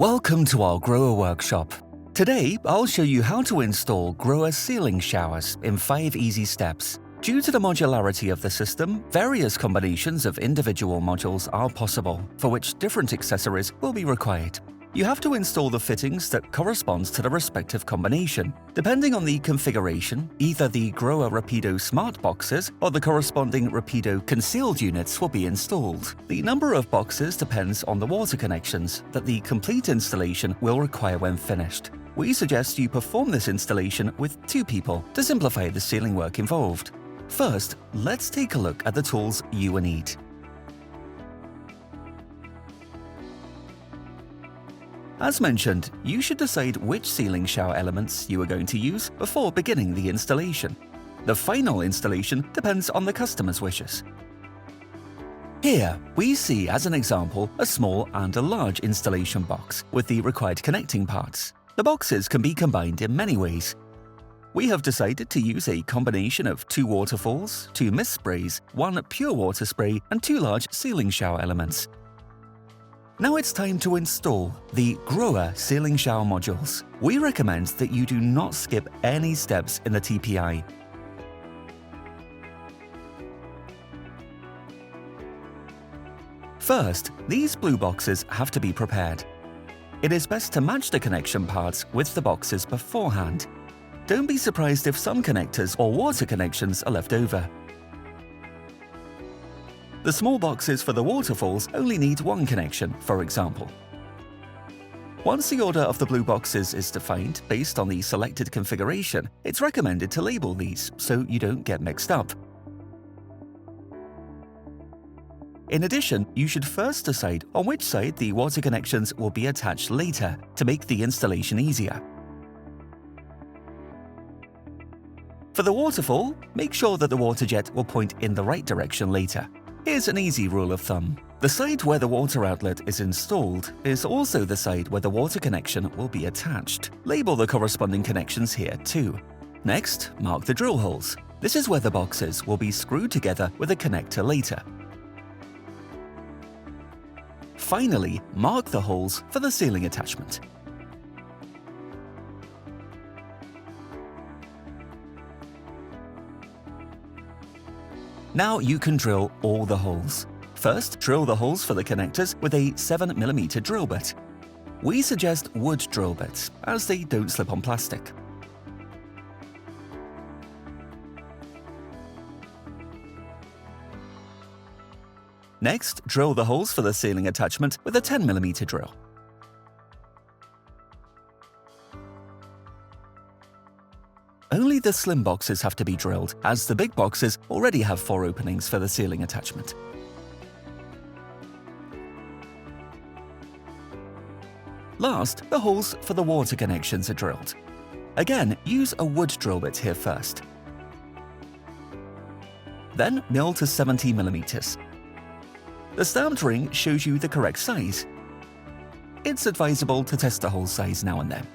Welcome to our Grohe workshop. Today, I'll show you how to install Grohe ceiling showers in 5 easy steps. Due to the modularity of the system, various combinations of individual modules are possible, for which different accessories will be required. You have to install the fittings that corresponds to the respective combination. Depending on the configuration, either the Grohe Rapido Smart Boxes or the corresponding Rapido Concealed units will be installed. The number of boxes depends on the water connections that the complete installation will require when finished. We suggest you perform this installation with 2 people to simplify the ceiling work involved. First, let's take a look at the tools you will need. As mentioned, you should decide which ceiling shower elements you are going to use before beginning the installation. The final installation depends on the customer's wishes. Here, we see as an example a small and a large installation box with the required connecting parts. The boxes can be combined in many ways. We have decided to use a combination of 2 waterfalls, 2 mist sprays, 1 pure water spray, and 2 large ceiling shower elements. Now it's time to install the Grohe ceiling shower modules. We recommend that you do not skip any steps in the TPI. First, these blue boxes have to be prepared. It is best to match the connection parts with the boxes beforehand. Don't be surprised if some connectors or water connections are left over. The small boxes for the waterfalls only need 1 connection, for example. Once the order of the blue boxes is defined based on the selected configuration, it's recommended to label these so you don't get mixed up. In addition, you should first decide on which side the water connections will be attached later to make the installation easier. For the waterfall, make sure that the water jet will point in the right direction later. Here's an easy rule of thumb. The side where the water outlet is installed is also the side where the water connection will be attached. Label the corresponding connections here too. Next, mark the drill holes. This is where the boxes will be screwed together with a connector later. Finally, mark the holes for the ceiling attachment. Now you can drill all the holes. First, drill the holes for the connectors with a 7mm drill bit. We suggest wood drill bits, as they don't slip on plastic. Next, drill the holes for the ceiling attachment with a 10mm drill. Only the slim boxes have to be drilled, as the big boxes already have 4 openings for the ceiling attachment. Last, the holes for the water connections are drilled. Again, use a wood drill bit here first. Then mill to 70mm. The stamped ring shows you the correct size. It's advisable to test the hole size now and then.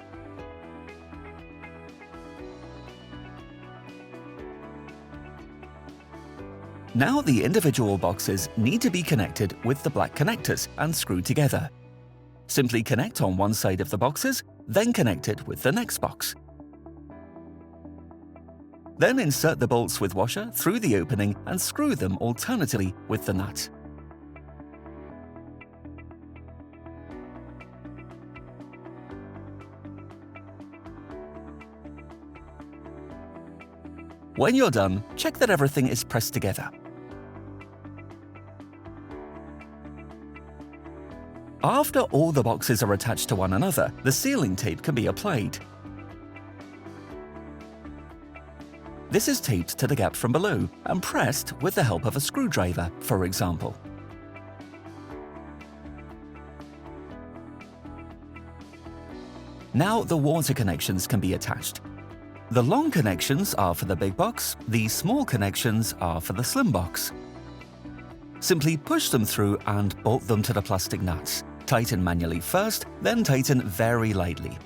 Now the individual boxes need to be connected with the black connectors and screwed together. Simply connect on one side of the boxes, then connect it with the next box. Then insert the bolts with washer through the opening and screw them alternately with the nut. When you're done, check that everything is pressed together. After all the boxes are attached to one another, the sealing tape can be applied. This is taped to the gap from below and pressed with the help of a screwdriver, for example. Now the water connections can be attached. The long connections are for the big box, the small connections are for the slim box. Simply push them through and bolt them to the plastic nuts. Tighten manually first, then tighten very lightly.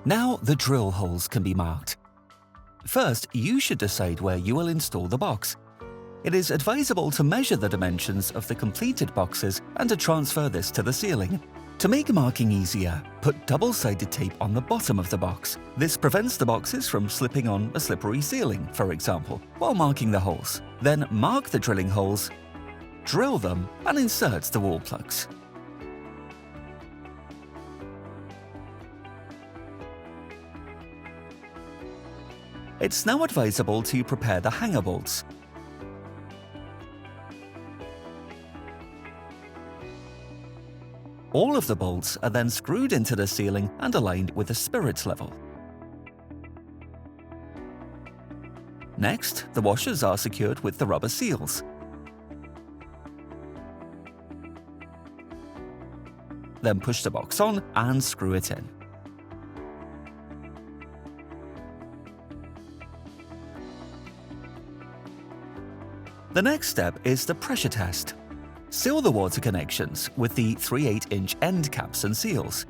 Now the drill holes can be marked. First, you should decide where you will install the box. It is advisable to measure the dimensions of the completed boxes and to transfer this to the ceiling. To make marking easier, put double-sided tape on the bottom of the box. This prevents the boxes from slipping on a slippery ceiling, for example, while marking the holes. Then mark the drilling holes, drill them, and insert the wall plugs. It's now advisable to prepare the hanger bolts. All of the bolts are then screwed into the ceiling and aligned with the spirit level. Next, the washers are secured with the rubber seals. Then push the box on and screw it in. The next step is the pressure test. Seal the water connections with the 3/8-inch end caps and seals.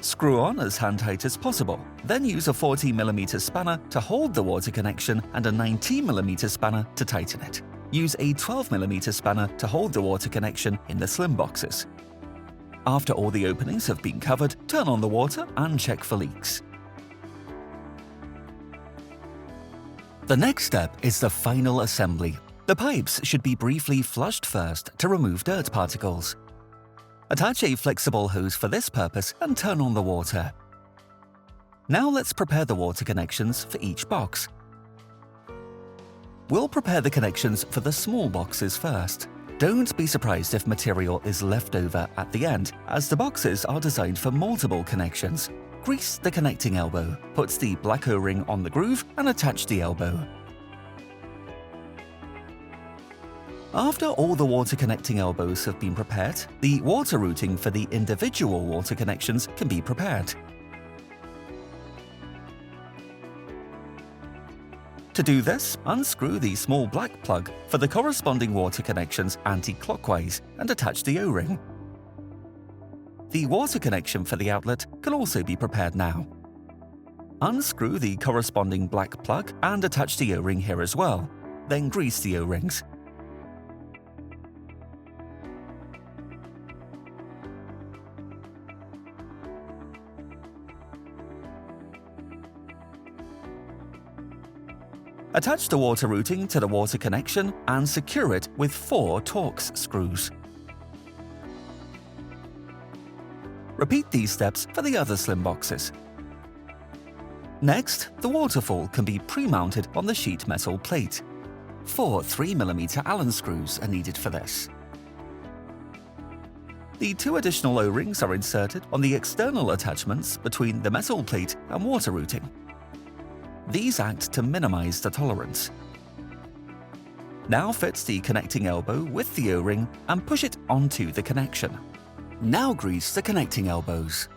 Screw on as hand-tight as possible, then use a 40mm spanner to hold the water connection and a 19mm spanner to tighten it. Use a 12mm spanner to hold the water connection in the slim boxes. After all the openings have been covered, turn on the water and check for leaks. The next step is the final assembly. The pipes should be briefly flushed first to remove dirt particles. Attach a flexible hose for this purpose and turn on the water. Now let's prepare the water connections for each box. We'll prepare the connections for the small boxes first. Don't be surprised if material is left over at the end, as the boxes are designed for multiple connections. Grease the connecting elbow, put the black O-ring on the groove and attach the elbow. After all the water connecting elbows have been prepared, the water routing for the individual water connections can be prepared. To do this, unscrew the small black plug for the corresponding water connections anti-clockwise and attach the O-ring. The water connection for the outlet can also be prepared now. Unscrew the corresponding black plug and attach the O-ring here as well. Then grease the O-rings. Attach the water routing to the water connection and secure it with 4 Torx screws. Repeat these steps for the other slim boxes. Next, the waterfall can be pre-mounted on the sheet metal plate. 4 3mm Allen screws are needed for this. The 2 additional O-rings are inserted on the external attachments between the metal plate and water routing. These act to minimize the tolerance. Now fit the connecting elbow with the O-ring and push it onto the connection. Now grease the connecting elbows.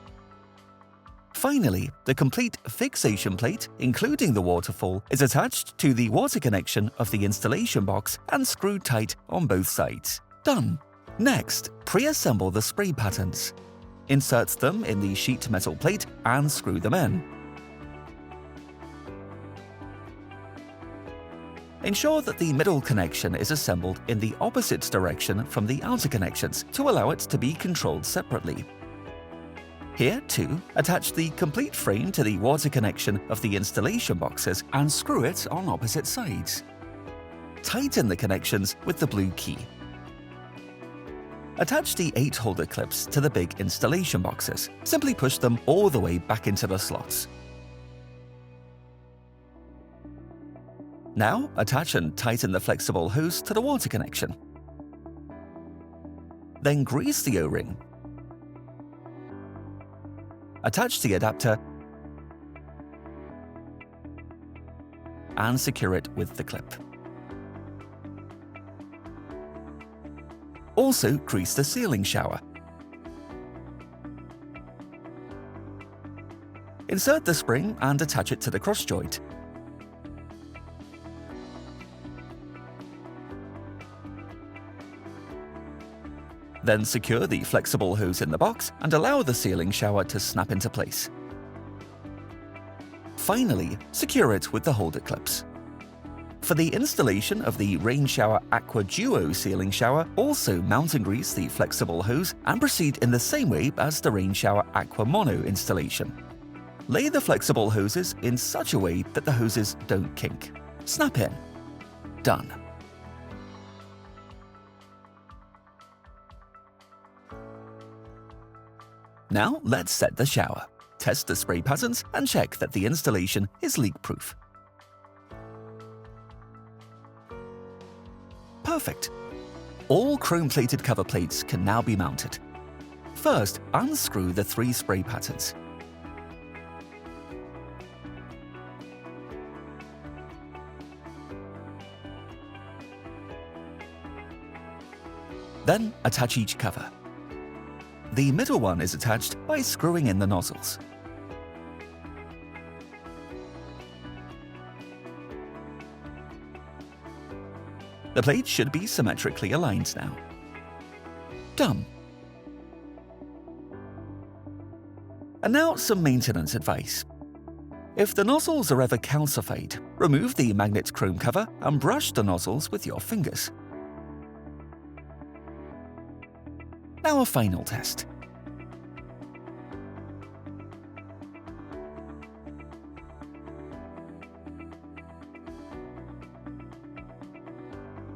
Finally, the complete fixation plate, including the waterfall, is attached to the water connection of the installation box and screwed tight on both sides. Done! Next, pre-assemble the spray patterns. Insert them in the sheet metal plate and screw them in. Ensure that the middle connection is assembled in the opposite direction from the outer connections to allow it to be controlled separately. Here, too, attach the complete frame to the water connection of the installation boxes and screw it on opposite sides. Tighten the connections with the blue key. Attach the 8-holder clips to the big installation boxes. Simply push them all the way back into the slots. Now, attach and tighten the flexible hose to the water connection. Then grease the O-ring. Attach the adapter and secure it with the clip. Also, grease the ceiling shower. Insert the spring and attach it to the cross joint. Then secure the flexible hose in the box and allow the ceiling shower to snap into place. Finally, secure it with the holder clips. For the installation of the Rain Shower Aqua Duo sealing shower, also mount and grease the flexible hose and proceed in the same way as the Rain Shower Aqua Mono installation. Lay the flexible hoses in such a way that the hoses don't kink. Snap in. Done. Now let's set the shower, test the spray patterns and check that the installation is leak-proof. Perfect! All chrome-plated cover plates can now be mounted. First, unscrew the 3 spray patterns. Then attach each cover. The middle one is attached by screwing in the nozzles. The plates should be symmetrically aligned now. Done. And now some maintenance advice. If the nozzles are ever calcified, remove the magnet chrome cover and brush the nozzles with your fingers. Now a final test.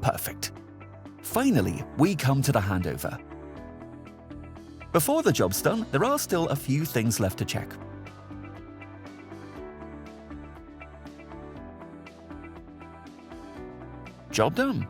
Perfect. Finally, we come to the handover. Before the job's done, there are still a few things left to check. Job done.